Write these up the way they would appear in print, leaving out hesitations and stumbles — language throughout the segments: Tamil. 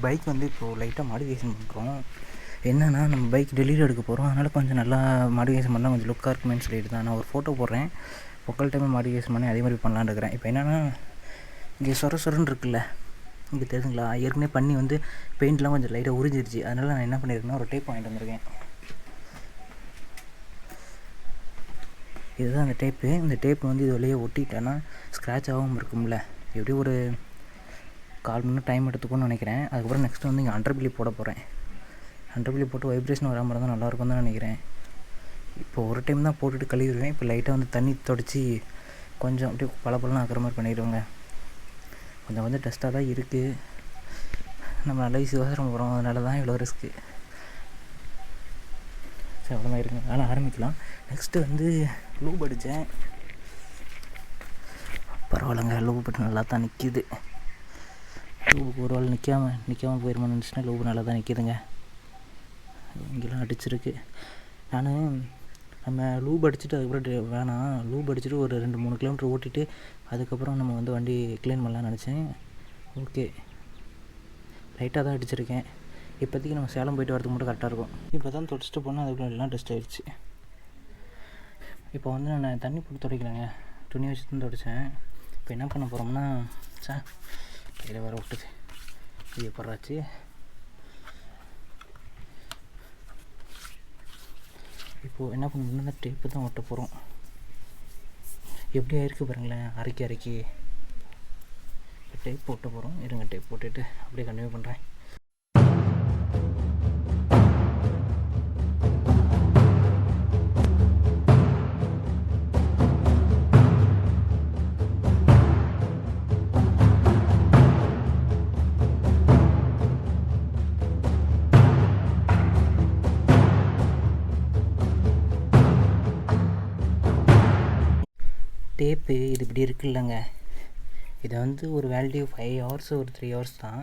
பைக் வந்து இப்போது லைட்டாக மாடிஃபிகேஷன் பண்ணுறோம். என்னென்னா நம்ம பைக் டெலிவரி எடுக்க போகிறோம். அதனால் கொஞ்சம் நல்லா மாடிஃபிகேஷன் பண்ணால் கொஞ்சம் லுக்காக இருக்குமேன்னு சொல்லிட்டு தான் நான் ஒரு ஃபோட்டோ போடுறேன். பொங்கல் டைமில் மாடிஃபிகேஷன் பண்ணி அதே மாதிரி பண்ணலான்னு இருக்கிறேன். இப்போ என்னென்னா இங்கே சொரன்னு இருக்குல்ல, இங்கே தெரியுதுங்களா, ஏற்கனவே பண்ணி வந்து பெயிண்ட்லாம் கொஞ்சம் லைட்டாக உறிஞ்சிருச்சு. அதனால் நான் என்ன பண்ணியிருக்கேன்னா ஒரு டேப் வாங்கிட்டு வந்திருக்கேன். இதுதான் அந்த டேப்பு. இந்த டேப்பு வந்து இது வழியே ஒட்டிட்டேன்னா ஸ்க்ராட்ச் ஆகாமல் இருக்கும்ல. எப்படியும் ஒரு 1/4 மணி நேரம் டைம் எடுத்துக்கும்னு நினைக்கிறேன். அதுக்கப்புறம் நெக்ஸ்ட்டு வந்து இங்கே அண்டர்பில்லி போட போகிறேன். அண்டர்பில்லி போட்டு வைப்ரேஷன் வராமல் இருந்தால் நல்லாயிருக்கும் தான் நினைக்கிறேன். இப்போ ஒரு டைம் தான் போட்டுட்டு கழுவிடுவேன். இப்போ லைட்டாக வந்து தண்ணி தொடச்சி கொஞ்சம் அப்படியே பளபளன்னு ஆக்கிற மாதிரி பண்ணிடுவோங்க. கொஞ்சம் வந்து டஸ்ட்டாக தான் இருக்குது. நம்ம நல்ல விசுவாசம் போகிறோம், அதனால தான் இவ்வளோ ரிஸ்க்கு. சரி, அவ்வளோதான் இருக்குங்க. அதனால் ஆரம்பிக்கலாம். நெக்ஸ்ட்டு வந்து லூப் அடித்தேன். பரவாயில்லைங்க, லூப் பட்டு நல்லா தான் நிற்கிது. லூபுக்கு ஒரு வேளை நிற்காமல் போயிருமான்னு நினச்சின்னா லூபு நல்லா தான் நிற்கிதுங்க. இங்கெல்லாம் அடிச்சிருக்கு. நம்ம லூப் அடிச்சுட்டு அதுக்கப்புறம் வேணாம், லூப் அடிச்சுட்டு ஒரு 2-3 கிலோமீட்டர் ஓட்டிட்டு அதுக்கப்புறம் நம்ம வந்து வண்டி க்ளீன் பண்ணலான்னு நினச்சேன். ஓகே, லைட்டாக தான் அடிச்சிருக்கேன். இப்போதைக்கு நம்ம சேலம் போய்ட்டு வரதுக்கு மட்டும் கரெக்டாக இருக்கும். இப்போ தான் தொடச்சிட்டு போனால் அதுக்குள்ளே எல்லாம் டஸ்ட் ஆகிடுச்சு. இப்போ வந்து நான் தண்ணி போட்டு துடைக்கலைங்க, துணி வச்சு தான் துடைச்சேன். இப்போ என்ன பண்ண போகிறோம்னா, கையில் வர விட்டுது, இது எப்படாச்சு. இப்போது என்ன பண்ணணும்னா டேப்பு தான் ஒட்ட போகிறோம். எப்படி ஆயிருக்கு பாருங்களேன், அரைக்கி டேப் போட்ட போகிறோம். இருங்க, டேப் போட்டுட்டு அப்படியே கண்டினியூ பண்ணுறேன். டேப்பு இது இப்படி இருக்குல்லங்க, இதை வந்து ஒரு வேல்யூ 5 ஹவர்ஸ் ஒரு 3 ஹவர்ஸ் தான்.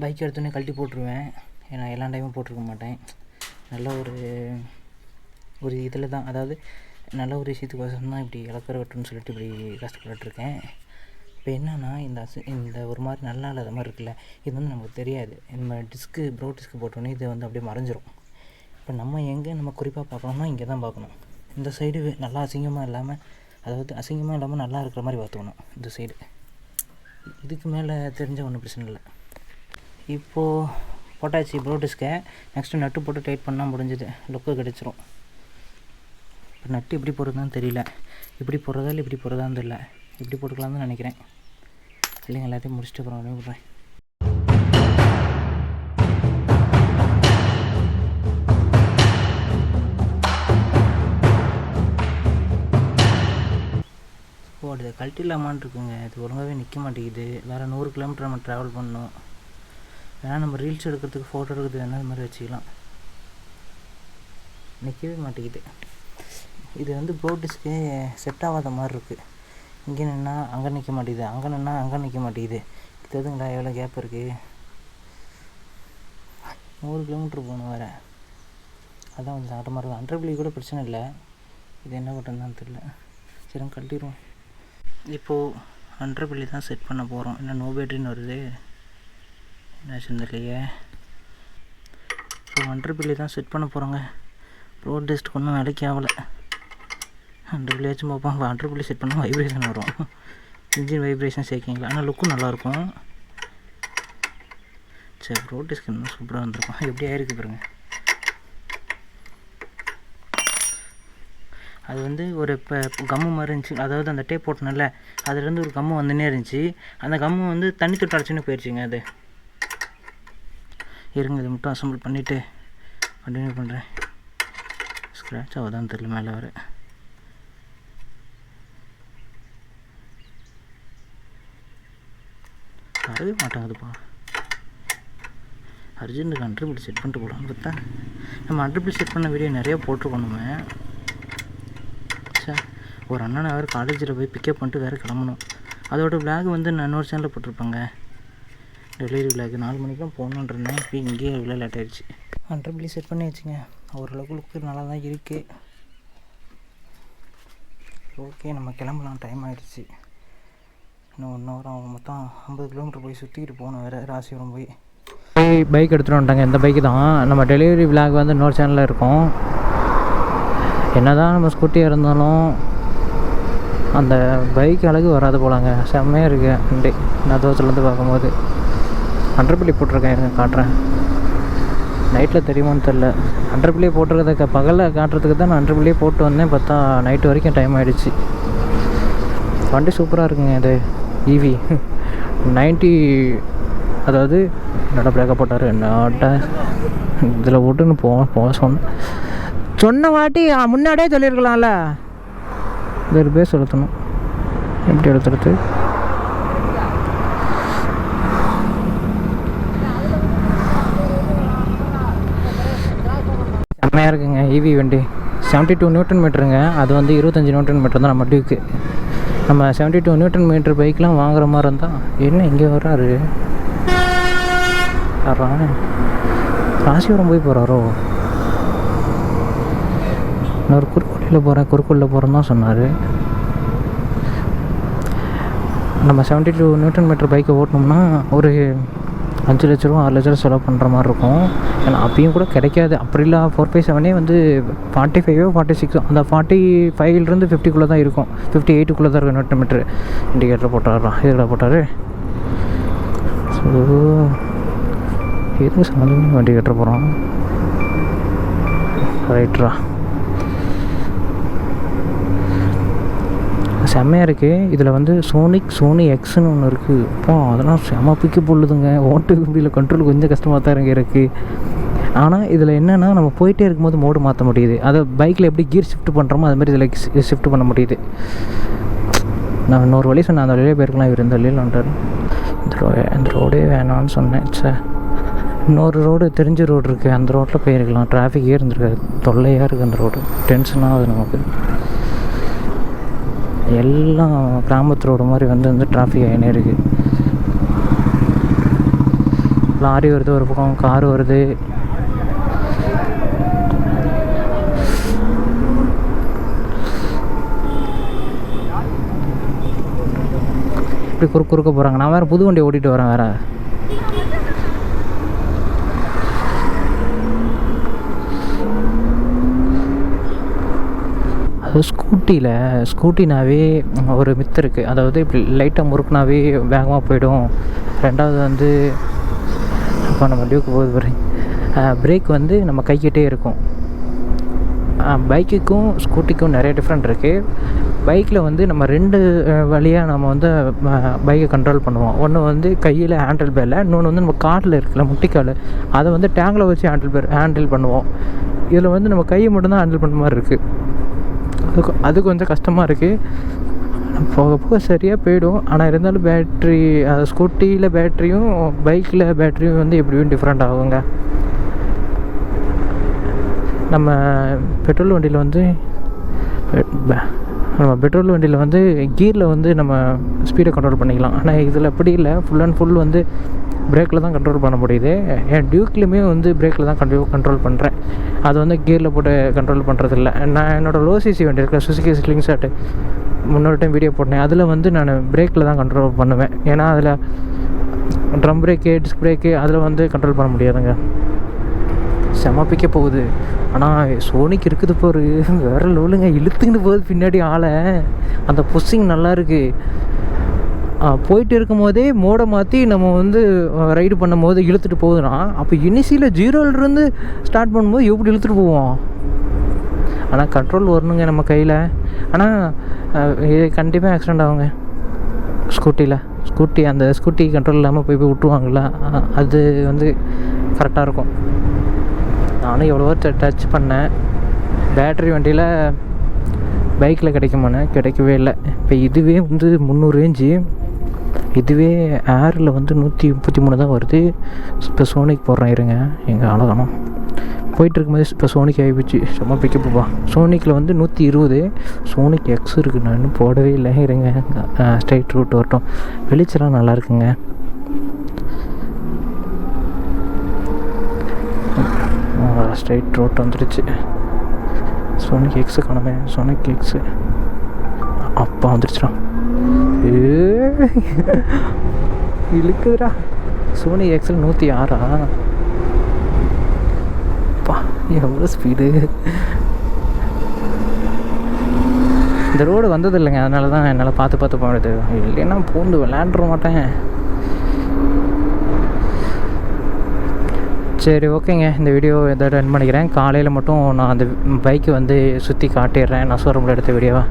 பைக் எடுத்தோடனே கழட்டி போட்டுருவேன். ஏன்னா எல்லா டைமும் போட்டிருக்க மாட்டேன். நல்ல ஒரு இதில் தான், அதாவது நல்ல ஒரு விஷயத்துக்கோசரம் தான் இப்படி இலக்கற வெட்டுன்னு சொல்லிட்டு இப்படி கஷ்டப்பட்டுருக்கேன். இப்போ என்னென்னா இந்த ஒரு மாதிரி நல்லா இல்லாத மாதிரி இருக்குல்ல, இது வந்து நமக்கு தெரியாது. நம்ம ப்ரோ டிஸ்க்கு போட்டோன்னே இது வந்து அப்படியே மறைஞ்சிரும். இப்போ நம்ம குறிப்பாக பார்க்கணும்னா இங்கே தான் பார்க்கணும். இந்த சைடு நல்லா அசிங்கமாக இல்லாமல் நல்லா இருக்கிற மாதிரி பார்த்துக்கணும். இந்த சைடு இதுக்கு மேலே தெரிஞ்ச ஒன்றும் பிரச்சனை இல்லை. இப்போது போட்டாச்சு ப்ரோ டிஸ்கை. நெக்ஸ்ட்டு நட்டு போட்டு டைட் பண்ணால் முடிஞ்சது, லுக்கு கிடச்சிரும். இப்போ நட்டு எப்படி போடுறதுன்னு தெரியல, இப்படி போடுறதா இல்லை இப்படி போடுறதான்னு தெரியல. இப்படி போட்டுக்கலான்னு தான் நினைக்கிறேன். இல்லைங்க, எல்லாத்தையும் முடிச்சுட்டு அப்புறம் விட்றேன். அது கழட்டிடலாமான்னு இருக்குங்க. இது ஒழுங்காகவே நிற்க மாட்டேங்குது. வேறு 100 கிலோமீட்டர் நம்ம ட்ராவல் பண்ணணும். வேணால் நம்ம ரீல்ஸ் எடுக்கிறதுக்கு ஃபோட்டோ எடுக்கிறதுக்கு வேணால் இது மாதிரி வச்சுக்கலாம். நிற்கவே மாட்டேங்குது. இது வந்து ப்ரோ டிஸ்க்கு செட் ஆகாத மாதிரி இருக்குது. இங்கே நின்னா அங்கே நிற்க மாட்டேங்குது, அங்கே நின்னா அங்கே நிற்க மாட்டேங்குது. தெரியுதுங்களா எவ்வளோ கேப் இருக்குது? 100 கிலோமீட்டர் போகணும் வேறு. அதான் கொஞ்சம் ஆட்டமாக இருக்கும். அண்டர்பில்லி கூட பிரச்சனை இல்லை, இது என்ன பண்ணுறதுன்னு தெரியல. சரி, கழட்டிடுவோம். இப்போது அண்டர்பில்லி தான் செட் பண்ண போகிறோம். என்ன நோ பேட்டரின்னு வருது, என்னாச்சுன்னு தெரியலையே. இப்போ அண்டர்பில்லி தான் செட் பண்ண போகிறோங்க. ப்ரோ டெஸ்ட் ஒன்றும் வேலைக்கு ஆகலை. அண்டர்பில்லியாச்சும் பார்ப்போம். அண்டர்பில்லி செட் பண்ணால் வைப்ரேஷன் வரும். இன்ஜின் வைப்ரேஷன் சேர்க்கிங்களா, ஆனால் லுக்கும் நல்லாயிருக்கும். சரி, ப்ரோ டெஸ்ட் இன்னும் சூப்பராக வந்திருக்கும். எப்படி ஆயிருக்கு பாருங்க. அது வந்து ஒரு இப்போ கம்மு மாதிரி இருந்துச்சு, அதாவது அந்த டேப் போட்டனால அதுலேருந்து ஒரு கம்மு வந்துன்னே இருந்துச்சு. அந்த கம்மு வந்து தண்ணி தொட்டு அடைச்சின்னு போயிடுச்சுங்க. அது இருங்க, இது மட்டும் அசம்பிள் பண்ணிவிட்டு கண்டினியூ பண்ணுறேன். ஸ்க்ராட்ச் ஆகுதான்னு தெரியல, மேலே வர வரவே மாட்டாங்குதுப்பா. அர்ஜென்ட்டுக்கு அண்டர்பில் செட் பண்ணிட்டு போகலான்னு பார்த்தா, நம்ம அண்டர்பில் செட் பண்ண வீடியோ நிறையா போட்டிருக்கோம். நம்ம ஒரு அண்ணனை வேறு காலேஜில் போய் பிக்கப் பண்ணிட்டு வேறு கிளம்பணும். அதோட விளாக் வந்து நான் இன்னொரு சேனலில் போட்டிருப்பேங்க, டெலிவரி விளாக். 4 மணிக்கெலாம் போகணுன்றேன். இப்போ இங்கேயே இவ்வளோ லேட் ஆகிடுச்சு. அண்டர்பில்லி செட் பண்ணி வச்சுங்க. ஓரளவுக்கு லுக்கு நல்லா தான் இருக்குது. ஓகே, நம்ம கிளம்பலாம். டைம் ஆகிடுச்சு. இன்னும் 1 ஹவர் ஆகும். மொத்தம் 50 கிலோமீட்டர் போய் சுற்றிக்கிட்டு போகணும் வேறு, ராசிபுரம் போய். பைக் எடுத்துகிட்டு வந்துட்டாங்க. இந்த பைக்கு தான். நம்ம டெலிவரி விளாக் வந்து இன்னொரு சேனலில் இருக்கும். என்ன தான் நம்ம ஸ்கூட்டியாக இருந்தாலும் அந்த பைக் அழகு வராது போலாங்க. செம்மையாக இருக்குது வண்டி. நான் தூரத்துலேருந்து பார்க்கும்போது அண்டர்பிள்ளி போட்டிருக்கேன். இருங்க காட்டுறேன். நைட்டில் தெரியுமான்னு தெரில. அண்டர்பிள்ளியே போட்டிருக்கிறத பகலில் காட்டுறதுக்கு தான் நான் அண்டர்பிள்ளியே போட்டு வந்தேன். பார்த்தா நைட்டு வரைக்கும் டைம் ஆகிடுச்சு. வண்டி சூப்பராக இருக்குங்க. இது ஈவி 90, அதாவது என்னோட பிரேக்கப் போட்டார். என்னோட இதில் விட்டுன்னு போக சொன்ன வாட்டி முன்னாடியே சொல்லியிருக்கலாம்ல. வேறு பேர் செலுத்தணும். எப்படி எடுத்துறது? செம்மையாக இருக்குங்க ஈவி வண்டி. 72 நியூட்டன் மீட்டருங்க. அது வந்து 25 நியூட்டன் மீட்டர் தான் நம்ம டியூக்கு. நம்ம 72 நியூட்டன் மீட்டர் பைக்லாம் வாங்குற மாதிரி இருந்தால் என்ன இங்கே வர்றாரு? ராசிபுரம் போய் போகிறாரோ? நான் ஒரு குறுக்குள்ளில் போகிறேன் தான் சொன்னார். நம்ம 72 நியூட்டன் மீட்டர் பைக்கை ஓட்டினோம்னா ஒரு 5 லட்ச ரூபா 6 லட்ச ரூபா செலவு பண்ணுற மாதிரி இருக்கும். ஏன்னா அப்பயும் கூட கிடைக்காது. அப்படிலாம் 457 வந்து 45 46 அந்த 45 50 தான் இருக்கும். 58 தான் இருக்கும் நியூட்டன் மீட்ரு. இண்டிகேட்டர் போட்டாராம். இதில் போட்டார். ஸோ எதுக்கு சம்மந்தமே இண்டிகேட்டர் போகிறோம். ரைட்ரா, செம்மையாக இருக்குது. இதில் வந்து சோனி எக்ஸ்ன்னு ஒன்று இருக்குது. அப்போ அதெல்லாம் செம்ம பிக்கு போடுதுங்க. ஓட்டுக்கு முடியல, கண்ட்ரோல் கொஞ்சம் கஷ்டமாக தான் இருக்குது. ஆனால் இதில் என்னென்னா நம்ம போயிட்டே இருக்கும்போது மோடு மாற்ற முடியுது. அதை பைக்கில் எப்படி கியர் ஷிஃப்ட் பண்ணுறோமோ அதுமாதிரி இதில் ஷிஃப்ட் பண்ண முடியுது. நான் இன்னொரு வழி சொன்னேன், அந்த வழியிலே போயிருக்கலாம். இவர் இந்த வழியில் வந்துட்டார். இந்த ரோடே வேணான்னு சொன்னேன். இன்னொரு ரோடு, தெரிஞ்ச ரோடு இருக்குது, அந்த ரோட்டில் போயிருக்கலாம். டிராஃபிக்கே இருந்திருக்காது. தொல்லையாக இருக்குது அந்த ரோடு. டென்ஷனாக ஆகுது நமக்கு. எல்லாம் கிராமத்து ரோடு மாதிரி வந்து டிராஃபிக் ஆகினே இருக்குது. லாரி வருது ஒரு பக்கம், கார் வருது. இப்படி குறுக்க போகிறாங்க. நான் வேறு புது வண்டி ஓட்டிகிட்டு வரேன். வேறு அது ஸ்கூட்டினாவே ஒரு மித்து இருக்குது. அதாவது இப்படி லைட்டாக முறுக்குனாவே வேகமாக போயிடும். ரெண்டாவது வந்து இப்போ நம்ம டியூக்கு போகுது பாருங்க, பிரேக் வந்து நம்ம கைக்கிட்டே இருக்கும். பைக்குக்கும் ஸ்கூட்டிக்கும் நிறைய டிஃப்ரெண்ட் இருக்குது. பைக்கில் வந்து நம்ம 2 வழியாக நம்ம வந்து பைக்கை கண்ட்ரோல் பண்ணுவோம். ஒன்று வந்து கையில் ஹேண்டில் பேரில், இன்னொன்று வந்து நம்ம காலில் இருக்குல்ல முட்டிக்கால், அதை வந்து டேங்கில் வச்சு ஹேண்டில் பண்ணுவோம். இதில் வந்து நம்ம கையை மட்டும்தான் ஹேண்டில் பண்ணுற மாதிரி இருக்குது. அது கொஞ்சம் கஷ்டமாக இருக்குது. போக போக சரியாக போயிடும். ஆனால் இருந்தாலும் பேட்ரி, ஸ்கூட்டியில் பேட்ரியும் பைக்கில் பேட்ரியும் வந்து எப்படியும் டிஃப்ரெண்ட் ஆகுங்க. நம்ம பெட்ரோல் வண்டியில் வந்து கீரில் வந்து நம்ம ஸ்பீடை கண்ட்ரோல் பண்ணிக்கலாம். ஆனால் இதில் அப்படி இல்லை. ஃபுல் அண்ட் ஃபுல் வந்து பிரேக்கில் தான் கண்ட்ரோல் பண்ண முடியுது. என் டியூக்லேயுமே வந்து பிரேக்கில் தான் கண்ட்ரோல் பண்ணுறேன். அது வந்து கியரில் போட்டு கண்ட்ரோல் பண்ணுறதில்ல. நான் என்னோடய லோ சிசி வண்டி இருக்கிற சுசுகி ஸ்லிங் ஷாட்டு முன்னொரு டைம் வீடியோ போட்டேன். அதில் வந்து நான் பிரேக்கில் தான் கண்ட்ரோல் பண்ணுவேன். ஏன்னா அதில் ட்ரம் பிரேக்கு, டிஸ்க் பிரேக்கு அதில் வந்து கண்ட்ரோல் பண்ண முடியாதுங்க. செம பிக்க போகுது. ஆனால் சோனிக்கு இருக்குது போரு, வேறு லெவலுங்க. இழுத்துக்கிட்டு போகுது பின்னாடி ஆளை. அந்த புஷ்ஷிங் நல்லா இருக்குது. போயிட்டு இருக்கும் போதே மோடை மாற்றி நம்ம வந்து ரைடு பண்ணும் போது இழுத்துட்டு போகுதுன்னா, அப்போ இனிஷியில் 0லேருந்து ஸ்டார்ட் பண்ணும்போது எப்படி இழுத்துட்டு போவோம். ஆனால் கண்ட்ரோல் வரணுங்க நம்ம கையில். ஆனால் இது கண்டிப்பாக ஆக்சிடெண்ட் ஆகுங்க ஸ்கூட்டி கண்ட்ரோல் இல்லாமல் போய் விட்டுருவாங்களா, அது வந்து கரெக்டாக இருக்கும். நானும் எவ்வளவோ டச் பண்ணேன். பேட்ரி வண்டியில் பைக்கில் கிடைக்கவே இல்லை. இப்போ இதுவே வந்து 300 ரேஞ்சு. இதுவே ஏரில் வந்து 133 தான் வருது. இப்போ சோனிக் போடுறேன் இருங்க. எங்கள் அழகானம் போயிட்டு இருக்கும்போது இப்போ சோனிக் ஆகிப்போச்சு. சும்மா பிக்கப்புப்பா. சோனிக்கில் வந்து 120. சோனிக் எக்ஸ் இருக்குது. நான் இன்னும் போடவே இல்லை. இருங்க, ஸ்ட்ரைட் ரூட் வரட்டும். வெளிச்செல்லாம் நல்லா இருக்குங்க. ஸ்ட்ரைட் ரோட் வந்துடுச்சு. சோனிக் எக்ஸு காணமே. சோனிக் எக்ஸு அப்பா வந்துடுச்சுடா. இழுக்குதுடா. சோனி எக்ஸல் 106 பா, எவ்வளோ ஸ்பீடு. இந்த ரோடு வந்தது இல்லைங்க, அதனால தான் என்னால் பார்த்து போகிறது. இல்லைன்னா பூந்து விளையாண்டுற மாட்டேன். சரி, ஓகேங்க. இந்த வீடியோ எதாவது ரன் பண்ணிக்கிறேன். காலையில் மட்டும் நான் அந்த பைக்கு வந்து சுற்றி காட்டிடுறேன், நான் ஷோரூமில் எடுத்த வீடியோவை.